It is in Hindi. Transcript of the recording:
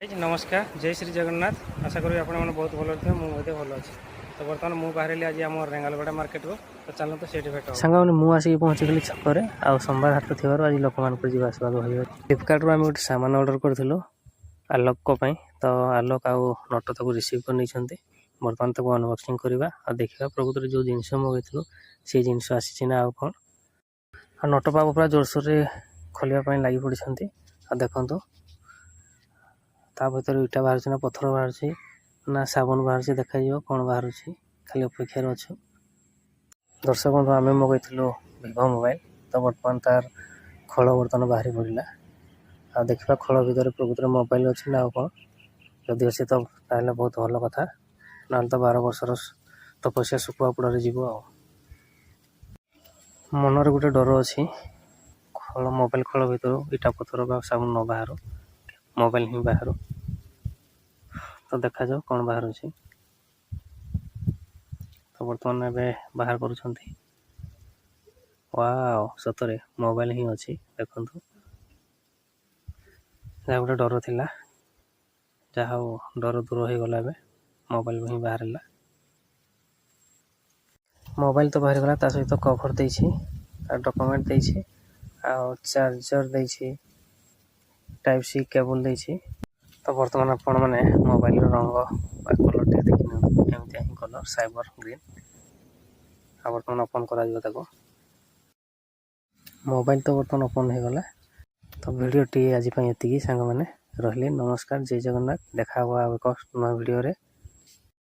नमस्कार जय श्री जगन्नाथ आशा करी आप बहुत भल थे मुझे भल अच्छे तो बर्तमान मुझे बाहर आज आम रेंगालगड़ा मार्केट को तो चलो तो सेठी भेट सांग मैंने मुझे पहुँचीगली छकरे आ सोमवार हाट थोड़ा आज लोक मान जावासवा हो फ्लिपकार्ट आम गोटे सामान अर्डर करूँ आलोक तो आलोक आउ नट तक रिसीव कर नहीं बर्तमान तक अनबक्सिंग करवा और देखा प्रकृत जो जिनस मगेलु से जिनस आसी ना आउ कौन आ नट बाबू पूरा जोरसोर खोलिया लगी पड़ी देखु ता भर इटा बाहर ना पथर बाहर ना साबुन बाहर देखा कौन बाहर खाली अपेक्षार अच्छु दर्शक बंधु आम मगेलु भिभो मोबाइल तो बर्तमान तार खोल बर्तमान बाहरी पड़ा आ देखा खोल भितर प्रकृत मोबाइल अच्छी ना कौन जदि अच्छे तो बहुत भल कथा ना तो 12 वर्षर तपस्या शुकुआ पुड़े जीव मनर गोटे डर अच्छी खोल मोबाइल खोल भर इटा पथर साबुन न बाहर मोबाइल ही बाहर तो देखा जाओ कौन बाहर अच्छी तो बर्तमान ए बाहर करुँच वाओ सतरे मोबाइल ही अच्छी देखु जहाँ गोटे डर थिला जहाँ डर दूर हो गला मोबाइल ही बाहर मोबाइल तो बाहर गला सहित कवर दे डॉक्यूमेंट दे चार्जर दे टाइप सी केबल दे तो बर्तमान आपण मैंने मोबाइल रंग कलर टे देखने एमती ही कलर साइबर ग्रीन आ बर्तमान ओपन कर मोबाइल तो बर्तमान ओपन हो गला तो वीडियो टी आज ये सांग मैंने रही नमस्कार जय जगन्नाथ देखा एक नया वीडियो रे।